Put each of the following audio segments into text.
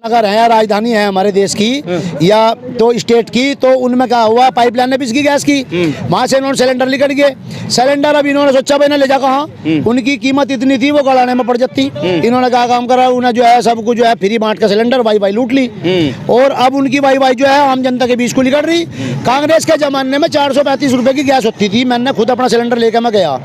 अगर है राजधानी है हमारे देश की या तो स्टेट की, तो उनमें क्या हुआ, पाइपलाइन ने बिजली गैस की, वहाँ से इन्होंने सिलेंडर लेकर गए। सिलेंडर अब इन्होंने सोचा भाई ले जा कहाँ, उनकी कीमत इतनी थी वो गड़ाने में पड़ जाती। इन्होंने क्या काम करा, उन्हें जो है सब कुछ जो है फ्री बांट का सिलेंडर भाई लूट ली। और अब उनकी भाई जो है आम जनता के बीच को निकल रही। कांग्रेस के जमाने में 435 रुपए की गैस होती थी, मैंने खुद अपना सिलेंडर लेकर मैं गया।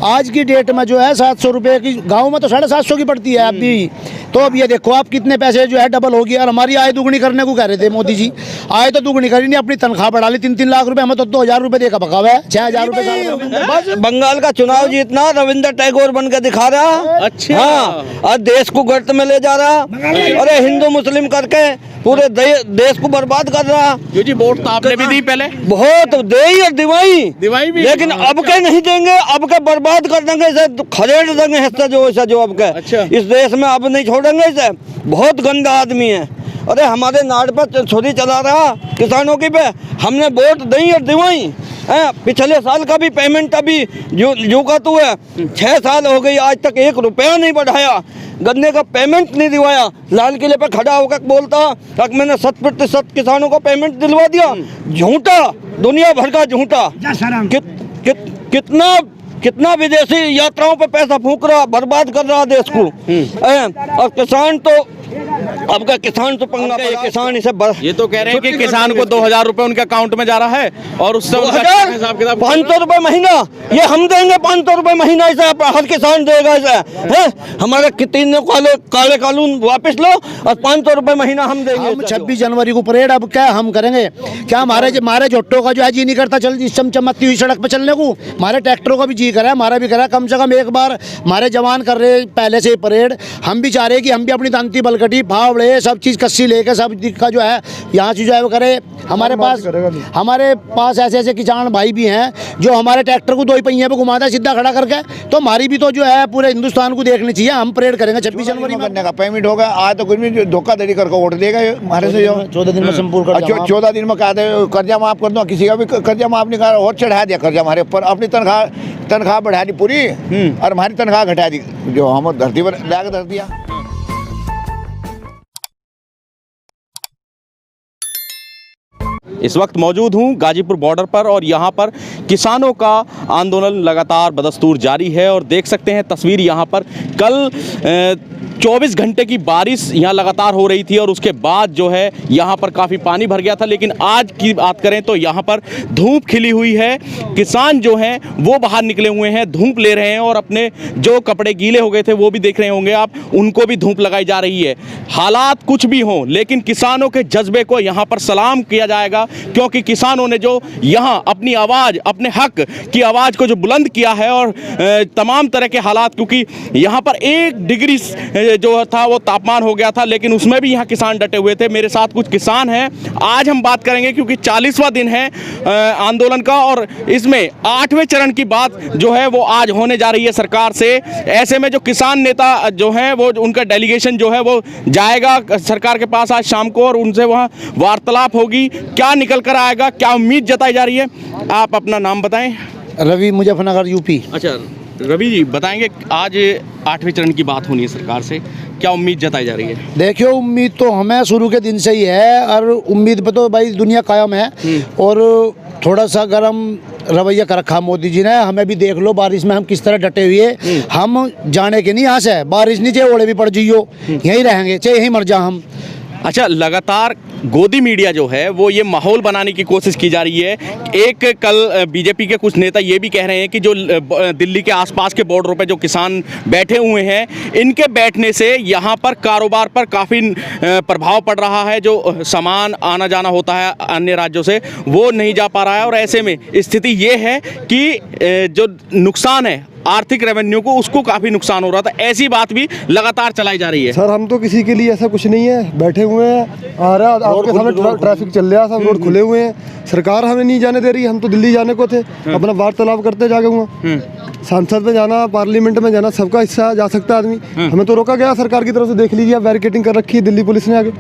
आज की डेट में जो है 700 रुपए की, गाँव में तो 750 की पड़ती है अभी। तो अब ये देखो आप कितने पैसे जो है डबल हो गया। और हमारी आय दुगनी करने को कह रहे थे मोदी जी, आय तो दुगनी करी नहीं, अपनी तनख्वाह बढ़ा ली 3-3 लाख रुपए, हमें तो 2000 रुपए देकर पका हुआ है, 6000 रुपए। बंगाल का चुनाव जीतना रविंद्र टैगोर बन के दिखा रहा। अच्छा। हाँ, और देश को गर्त में ले जा रहा। अरे हिंदू मुस्लिम करके पूरे देश को बर्बाद कर रहा। जी वोट तो आपने भी दी पहले, बहुत दे और दिवाई भी, लेकिन अब के नहीं देंगे, अब के बर्बाद कर देंगे इसे, खदेड़ देंगे हिस्सा जो अब के। अच्छा। इस देश में अब नहीं छोड़ेंगे इसे, बहुत गंदा आदमी है। अरे हमारे नाड़ पर छुरी चला रहा किसानों की पे, हमने वोट दी और दिवाई। पिछले साल का भी पेमेंट अभी जो का तो है 6 साल हो गई, आज तक 1 रुपया नहीं बढ़ाया, गन्ने का पेमेंट नहीं दिलवाया। लाल किले पर खड़ा होकर बोलता कि मैंने 100% किसानों को पेमेंट दिलवा दिया। झूठा, दुनिया भर का झूठा। कितना विदेशी यात्राओं पर पैसा फूंक रहा, बर्बाद कर रहा देश को। और किसान तो अब का किसान तो पंगा पड़ा। किसान इसे ये तो कह रहे हैं कि किसान को 2000 रुपए उनके अकाउंट में जा रहा है और उससे 500 रुपए महीना, ये हम देंगे 500 रुपए महीना, इसे हर किसान देगा इसे। हमारे कितने काले कानून वापस लो और 500 रुपए महीना हम देंगे। हम 26 जनवरी को परेड अब क्या हम करेंगे, क्या हमारे जोटो का जो है जी नहीं करता चल चमचमती हुई सड़क पर चलने को, हमारे ट्रैक्टरों का भी जी करे, हमारा भी करे। कम से कम एक बार हमारे जवान कर रहे पहले से परेड, हम भी चाह रहे कि हम भी अपनी दांती बलकटी फावड़े सब चीज़ कस्सी लेके सब का जो है यहाँ से जो है वो करे। हमारे पास ऐसे किसान भाई भी हैं जो हमारे ट्रैक्टर को 2 पहिए पे घुमाता है सीधा खड़ा करके। तो हमारी भी तो जो है पूरे हिंदुस्तान को देखनी चाहिए। हम परेड करेंगे 26 जनवरी में। का पेमेंट होगा, आज तो कुछ भी धोखाधड़ी करके वोट देगा हमारे से। 14 दिन में संपूर्ण 14 दिन में कर्जा माफ कर दो, किसी का भी कर्जा माफ नहीं करा और चढ़ा दिया कर्जा हमारे ऊपर। अपनी तनख्वाह बढ़ा दी पूरी और हमारी तनख्वाह घटा दी, जो हम धरती पर लाकर धर दिया। इस वक्त मौजूद हूं गाजीपुर बॉर्डर पर और यहां पर किसानों का आंदोलन लगातार बदस्तूर जारी है। और देख सकते हैं तस्वीर यहां पर कल 24 घंटे की बारिश यहाँ लगातार हो रही थी और उसके बाद जो है यहाँ पर काफ़ी पानी भर गया था। लेकिन आज की बात करें तो यहाँ पर धूप खिली हुई है। किसान जो हैं वो बाहर निकले हुए हैं, धूप ले रहे हैं और अपने जो कपड़े गीले हो गए थे वो भी देख रहे होंगे आप, उनको भी धूप लगाई जा रही है। हालात कुछ भी हों लेकिन किसानों के जज्बे को यहाँ पर सलाम किया जाएगा, क्योंकि किसानों ने जो यहाँ अपनी आवाज़, अपने हक की आवाज़ को जो बुलंद किया है और तमाम तरह के हालात, क्योंकि यहाँ पर 1 डिग्री जो था वो तापमान हो गया था, लेकिन उसमें भी यहाँ किसान डटे हुए थे। मेरे साथ कुछ किसान हैं, आज हम बात करेंगे क्योंकि 40वां दिन है आंदोलन का और इसमें 8वें चरण की बात जो है वो आज होने जा रही है सरकार से। ऐसे में जो किसान नेता जो हैं वो उनका डेलीगेशन जो है वो जाएगा सरकार के पास आज शाम को और उनसे वहाँ वार्तालाप होगी। क्या निकल कर आएगा, क्या उम्मीद जताई जा रही है? आप अपना नाम बताएं। रवि, मुजफ्फरनगर, यूपी। अच्छा रवि जी, बताएंगे आज 8वें चरण की बात होनी है सरकार से, क्या उम्मीद जताई जा रही है? देखियो, उम्मीद तो हमें शुरू के दिन से ही है और उम्मीद पे तो भाई दुनिया कायम है। और थोड़ा सा गर्म रवैया कर रखा मोदी जी ने। हमें भी देख लो बारिश में हम किस तरह डटे हुए। हम जाने के नहीं यहाँ से, बारिश नहीं चाहे ओले भी पड़ जाइयो, यहीं रहेंगे चाहे यहीं मर जा हम। अच्छा, लगातार गोदी मीडिया जो है वो ये माहौल बनाने की कोशिश की जा रही है। एक कल बीजेपी के कुछ नेता ये भी कह रहे हैं कि जो दिल्ली के आसपास के बॉर्डरों पे जो किसान बैठे हुए हैं, इनके बैठने से यहाँ पर कारोबार पर काफ़ी प्रभाव पड़ रहा है। जो सामान आना जाना होता है अन्य राज्यों से वो नहीं जा पा रहा है और ऐसे में स्थिति ये है कि जो नुकसान है आर्थिक रेवेन्यू को, उसको काफ़ी नुकसान हो रहा था। ऐसी बात भी लगातार चलाई जा रही है। सर हम तो किसी के लिए ऐसा कुछ नहीं है, बैठे हुए हैं, आ रहा आपके सामने ट्रैफिक चल रहा है, सब रोड खुले हुए हैं, सरकार हमें नहीं जाने दे रही। हम तो दिल्ली जाने को थे, अपना वार्तालाप करते जाके हुआ। संसद में जाना, पार्लियामेंट में जाना, सबका हिस्सा जा सकता है आदमी। हमें तो रोका गया सरकार की तरफ से, देख लीजिए बैरिकेडिंग कर रखी है दिल्ली पुलिस ने आगे।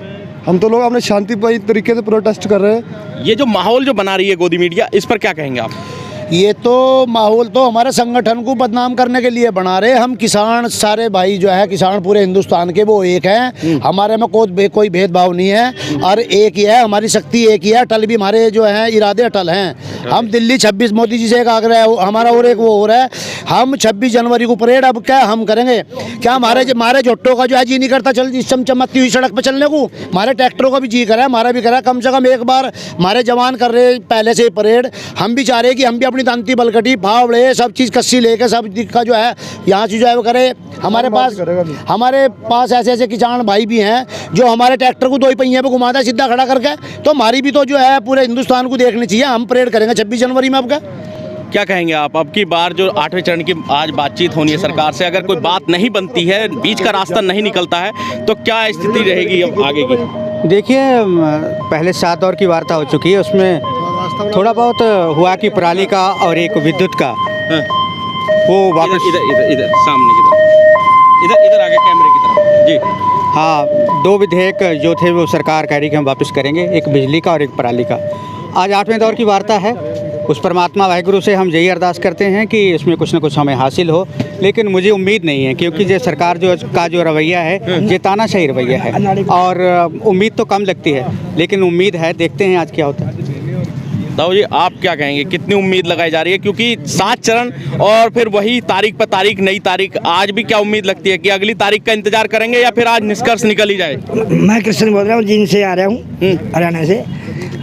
हम तो लोग अपने शांतिपूर्ण तरीके से प्रोटेस्ट कर रहे हैं। ये जो माहौल जो बना रही है गोदी मीडिया, इस पर क्या कहेंगे आप? ये तो माहौल तो हमारे संगठन को बदनाम करने के लिए बना रहे। हम किसान सारे भाई जो है, किसान पूरे हिंदुस्तान के वो एक हैं, हमारे में कोई भेदभाव नहीं है और एक ही है, हमारी शक्ति एक ही है। अटल भी हमारे जो है इरादे अटल हैं। हम दिल्ली 26 मोदी जी से एक आग्रह है हमारा और एक वो हो रहा है, हम 26 जनवरी को परेड अब क्या हम करेंगे क्या? हमारे जोट्टों का जो है जी नहीं करता चल चमचमाती हुई सड़क पर चलने को, हमारे ट्रैक्टरों का भी जी करा है, हमारा भी करा। कम से कम एक बार हमारे जवान कर रहे पहले से परेड, हम भी चाह रहे हैं कि हम भी अपनी दांती बलकटी फावड़े सब चीज़ कस्सी लेके सब का जो है यहाँ से जो है वो करे। हमारे पास ऐसे किसान भाई भी हैं जो हमारे ट्रैक्टर को 2 पहिए पे घुमाता है सीधा खड़ा करके। तो हमारी भी तो जो है पूरे हिंदुस्तान को देखनी चाहिए। हम परेड करेंगे 26 जनवरी में। आपका क्या कहेंगे आप? अब की बार जो 8वें चरण की आज बातचीत होनी है सरकार से, अगर कोई बात नहीं बनती है, बीच का रास्ता नहीं निकलता है, तो क्या स्थिति रहेगी अब आगे की? देखिए, पहले 7 दौर की वार्ता हो चुकी है, उसमें थोड़ा बहुत हुआ कि पराली का और एक विद्युत का वो वापस इधर सामने की तरफ, इधर आगे कैमरे की तरफ जी। हाँ, 2 विधेयक जो थे वो सरकार कह रही कि हम वापस करेंगे, एक बिजली का और एक पराली का। आज 8वें दौर की वार्ता है, उस परमात्मा वाहिगुरु से हम यही अरदास करते हैं कि इसमें कुछ न कुछ हमें हासिल हो, लेकिन मुझे उम्मीद नहीं है, क्योंकि ये सरकार जो रवैया है ये तानाशाही रवैया है और उम्मीद तो कम लगती है, लेकिन उम्मीद है, देखते हैं आज क्या होता है। दाऊ जी, आप क्या कहेंगे, कितनी उम्मीद लगाई जा रही है? क्योंकि 7 चरण और फिर वही तारीख पर तारीख, नई तारीख, आज भी क्या उम्मीद लगती है कि अगली तारीख का इंतजार करेंगे या फिर आज निष्कर्ष निकल ही जाए? मैं कृष्ण बोल रहा हूँ, जींद से आ रहा हूँ, हरियाणा से।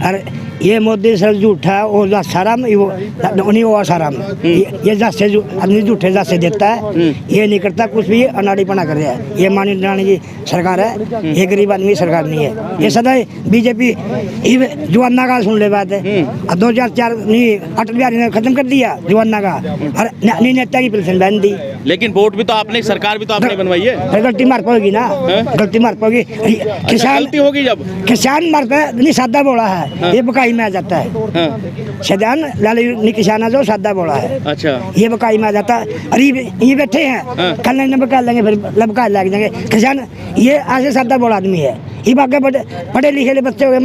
अरे ये मोदी सर झूठा है, वो साराम नहीं वो साराम, ये जैसे आदमी झूठे जैसे देता है, ये नहीं करता कुछ भी, अनाड़ीपना कर रहा है। ये मानी रानी जी सरकार है, ये गरीब आदमी सरकार नहीं है। ये सदा बीजेपी जवाना का सुन ले बात है। अब 2004 नहीं अटल बिहारी ने खत्म कर दिया जवाना का, और नई नेता की पेंशन बन दी। लेकिन वोट भी तो आपने, सरकार भी तो आपने बनवाई है। गलती मार पाओगी ना, गलती मार पाओगी। किसान गलती होगी जब किसान मारता नहीं, सादा बोला है, ये बकाई में आ जाता है। सदान लाली किसान जो सादा बोला है, अच्छा, ये बकाई में आ जाता है। अरे ये बैठे हैं, कल नहीं बका लेंगे, फिर लबका लग जाएंगे किसान। ये आज से सादा बोला आदमी है, ये बाकी पढ़े लिखे बच्चे हो गए,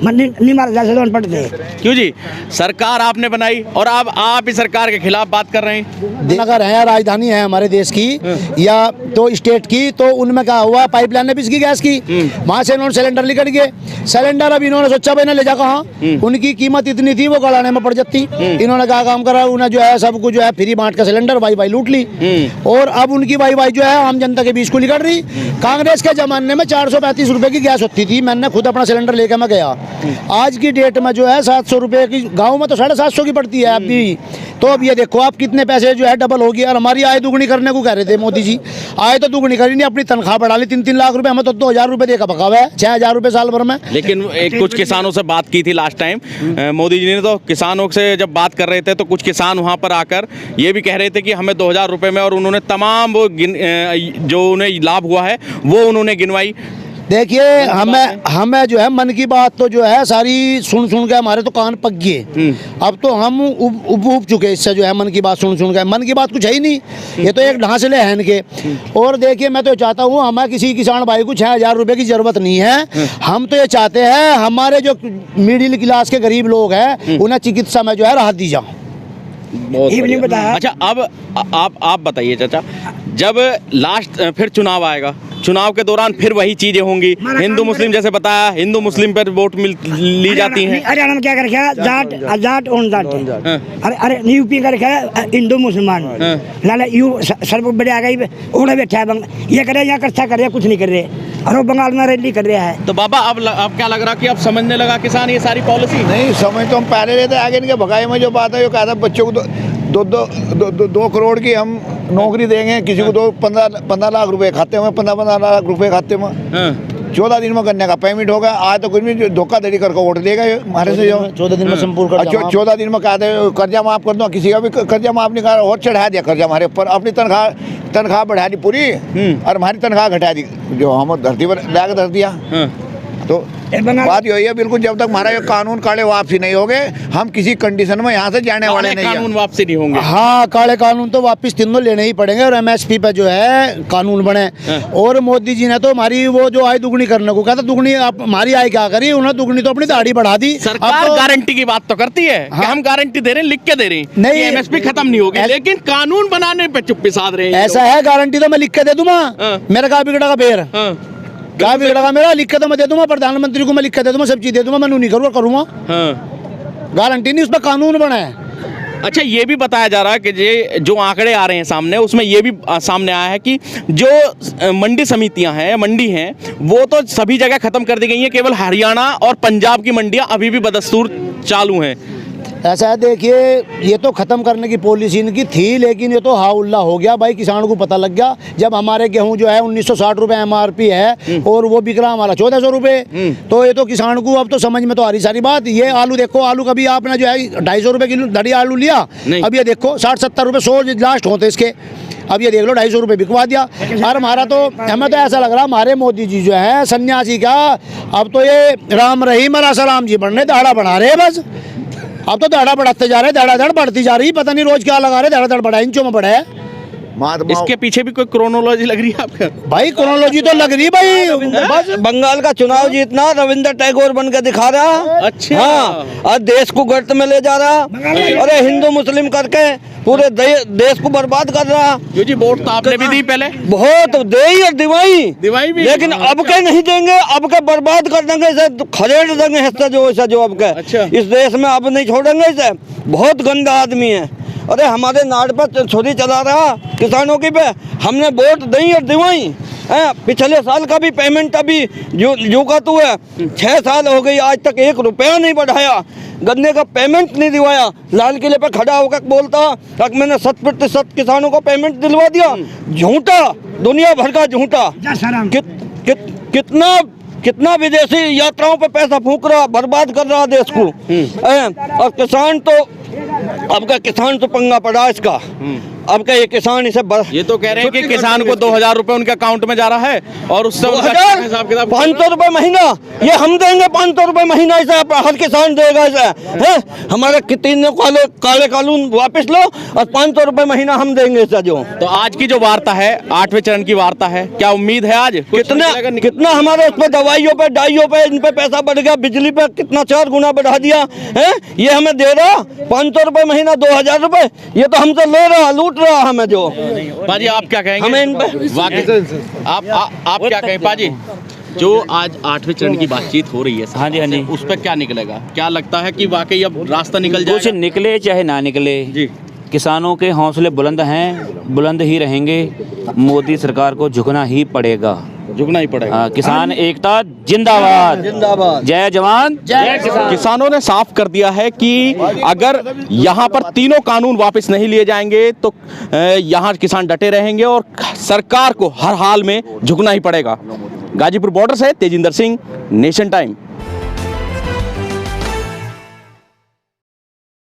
नहीं मार जैसे लोन पढ़ते। क्यों जी, सरकार आपने बनाई और अब आप इस सरकार के खिलाफ बात कर रहे हैं। अगर है राजधानी है हमारे देश की या तो स्टेट की, तो उनमें क्या हुआ, पाइपलाइन भी इसकी गैस की, वहाँ से इन्होंने सिलेंडर निकल गए। सिलेंडर अब इन्होंने सोचा भाई ना ले जा कहाँ, उनकी कीमत इतनी थी वो गड़ाने में पड़ जाती। इन्होंने क्या काम करा, उन्हें जो है सबको जो है फ्री बांट का सिलेंडर वाई लूट ली, और अब उनकी वाई जो है आम जनता के बीच को निकल रही। कांग्रेस के जमाने में 435 रुपए की गैस होती थी, मैंने खुद अपना सिलेंडर लेकर मैं गया। आज की डेट में जो है 700 रुपए की, गाँव में तो 750 की पड़ती है अभी। तो अब ये देखो आप कितने पैसे जो है डबल हो गया। और हमारी आय दुगनी करने को कह रहे थे मोदी जी, आय तो दुगनी करी नहीं, अपनी तनख्वाह बढ़ा ली 3-3 लाख रुपए, हमें तो 2000 रुपए देकर भगा हुआ है, 6000 रुपए साल भर में। लेकिन कुछ किसानों से बात की थी लास्ट टाइम, मोदी जी ने तो किसानों से जब बात कर रहे थे तो कुछ किसान वहां पर आकर ये भी कह रहे थे कि हमें 2000 रुपए में, और उन्होंने तमाम वो जो उन्हें लाभ हुआ है वो उन्होंने गिनवाई। देखिए हमें जो है मन की बात तो जो है सारी सुन के हमारे तो कान पक गए। अब तो हम उब चुके इससे, जो है मन की बात सुन के, मन की बात कुछ है ही नहीं, ये तो एक ढांसले हैं इनके। और देखिए मैं तो चाहता हूँ, हमें किसी किसान भाई को 6000 रुपये की ज़रूरत नहीं है। हम तो ये चाहते हैं हमारे जो मिडिल क्लास के गरीब लोग हैं उन्हें चिकित्सा में जो है राहत दी जाए। अच्छा, अब आप बताइए चाचा, जब लास्ट फिर चुनाव आएगा, चुनाव के दौरान फिर वही चीजें होंगी, हिंदू मुस्लिम, जैसे बताया हिंदू मुस्लिम पर वोट ली जाती हैं। हरियाणा में क्या कर रखा है, जाट ऑन जाट। अरे यूपी का रखा है हिंदू मुसलमान, लाला यू सर्व बड़े आ गई ओढ़े बैठा है, ये कर रहे यहाँ इकट्ठा कर रहे, कुछ नहीं कर रहे, और वो बंगाल में रैली कर रहा है। तो बाबा अब क्या लग रहा कि अब समझने लगा किसान ये सारी पॉलिसी? नहीं समझ तो हम पहले रहते, आगे इनके भगाई में जो बात है, जो कहा था बच्चों को 2 करोड़ की हम नौकरी देंगे, किसी को 15 लाख रुपए खाते में, 15 लाख रुपए खाते में, 14 दिन में करने का पेमेंट होगा। आज तो कुछ भी धोखाधड़ी करके वोट देगा हमारे से, जो 14 दिन में संपूर्ण 14 दिन में कहते कर्जा माफ कर दो, किसी का भी कर्जा माफ नहीं करा, और चढ़ा दिया कर्जा हमारे ऊपर, अपनी तनख्वाह बढ़ा दी पूरी और हमारी तनख्वाह घटा दी, जो हम धरती पर ला के धर दिया। तो ये बंगाल- बात यही है बिल्कुल, जब तक हमारा ये कानून काले वापसी नहीं होगे हम किसी कंडीशन में यहाँ से जाने वाले नहीं कानून हैं। वापसी नहीं होंगे। हाँ, काले कानून तो वापस तीनों लेने ही पड़ेंगे और एमएसपी पे जो है कानून बने। और मोदी जी ने तो हमारी वो जो आय दुगनी करने को कहा था, दुगनी अब हमारी आय क्या करी, उन्होंने दुगनी तो अपनी दाढ़ी बढ़ा दी। सरकार अब तो गारंटी की बात तो करती है कि हम गारंटी दे रहे हैं, लिख के दे रहे हैं नहीं, कि एमएसपी खत्म नहीं होगी, ऐस- लेकिन कानून बनाने पे चुप्पी साध रहे हैं। ऐसा है, गारंटी तो मैं लिख के दे दूंगा। मेरा कहा बिगड़ा का बेर हाँ, क्या बिगड़ा मेरा, लिख के तो मैं दे दूंगा, प्रधानमंत्री को मैं लिख के दे दूंगा, सब चीज दे दूंगा, मैं नहीं करूँगा, करूँगा। हाँ। गारंटी नहीं, उस पर कानून बना है। अच्छा, ये भी बताया जा रहा है कि ये जो आंकड़े आ रहे हैं सामने, उसमें ये भी सामने आया है कि जो मंडी समितियां हैं, मंडी हैं, वो तो सभी जगह खत्म कर दी गई हैं, केवल हरियाणा और पंजाब की मंडियां अभी भी बदस्तूर चालू हैं। ऐसा है, देखिए ये तो खत्म करने की पॉलिसी इनकी थी, लेकिन ये तो हाउल्ला हो गया भाई, किसान को पता लग गया। जब हमारे गेहूं जो है 1960 रुपए MRP है और वो बिक रहा हमारा 1400 रुपए, तो ये तो किसान को अब तो समझ में तो आ रही सारी बात। ये आलू देखो, आलू कभी आपने जो है 250 रुपए किलो धड़ी आलू लिया, अब ये देखो 60-70 रुपए 100 लास्ट होते इसके, अब ये देख लो 250 रुपए बिकवा दिया। और हमारा तो, हमें तो ऐसा लग रहा हमारे मोदी जी जो है सन्यासी का, अब तो ये राम रहीम और सलाम जी बनने दाढ़ा बढ़ा रहे हैं बस। अब तो दाढ़ा बढ़ाते जा रहे हैं, दाढ़ा बढ़ती जा रही है, पता नहीं रोज क्या लगा रहे, दाढ़ा बढ़ा इंचों में बढ़ा है। महात्मा इसके पीछे भी कोई क्रोनोलॉजी लग रही है आपका? भाई क्रोनोलॉजी तो लग रही भाई, बस बंगाल का चुनाव जीतना रविंद्र टैगोर बन के दिखा रहा। अच्छा। हाँ, और देश को गर्त में ले जा रहा, अरे हिंदू मुस्लिम करके पूरे देश को बर्बाद कर रहा। यो जी, वोट तो आपने भी दी पहले, बहुत देई और दिवाई भी। लेकिन हाँ, अब के नहीं देंगे, अब के बर्बाद कर देंगे इसे, खदेड़ देंगे हिस्सा जो अब के। अच्छा। इस देश में अब नहीं छोड़ेंगे इसे, बहुत गंदा आदमी है। अरे हमारे नाड़ पर छुरी चला रहा किसानों की पे, हमने वोट दी और दिवाई। पिछले साल का भी पेमेंट अभी जो का तू है 6 साल हो गई, आज तक 1 रुपया नहीं बढ़ाया, गन्ने का पेमेंट नहीं दिलवाया। लाल किले पे खड़ा होकर बोलता तक मैंने 100% किसानों को पेमेंट दिलवा दिया। झूठा, दुनिया भर का झूठा। कितना विदेशी यात्राओं पे पैसा फूंक रहा, बर्बाद कर रहा देश को। और किसान तो, अब का किसान तो पंगा पड़ा इसका। अब का ये किसान इसे ये तो कह रहे हैं कि किसान को 2000 रुपए उनके अकाउंट में जा रहा है और उससे 500 रुपए महीना, ये हम देंगे 500 रुपए महीना, इसे हर किसान देगा इसे। है हमारे कितने काले कानून वापस लो और 500 रुपए महीना हम देंगे इसे। जो तो आज की जो वार्ता है, 8वें चरण की वार्ता है, क्या उम्मीद है आज कितना हमारे उस पर दवाइयों पे, डाइयों पे, इन पे पैसा बढ़ गया, बिजली पे कितना 4 गुना बढ़ा दिया है। ये हमें दे रहा 500 रुपए महीना, 2000 रुपए, ये तो हमसे ले रहा, लूट रहा हमें। जो पाजी आप क्या कहेंगे? हमें इन पे आप क्या कहें पाजी? जो आज 8वें चरण की बातचीत हो रही है, हाँ जी, हाँ जी, उस पर क्या निकलेगा? क्या लगता है कि वाकई अब रास्ता निकल कुछ जाएगा? निकले चाहे ना निकले जी, किसानों के हौसले बुलंद हैं, बुलंद ही रहेंगे। मोदी सरकार को झुकना ही पड़ेगा, झुकना ही पड़ेगा। किसान एकता जिंदाबाद, जिंदाबाद, जय जवान जय किसान। किसानों ने साफ कर दिया है कि अगर यहाँ पर तीनों कानून वापस नहीं लिए जाएंगे तो यहाँ किसान डटे रहेंगे और सरकार को हर हाल में झुकना ही पड़ेगा। गाजीपुर बॉर्डर से तेजिंदर सिंह, नेशन टाइम।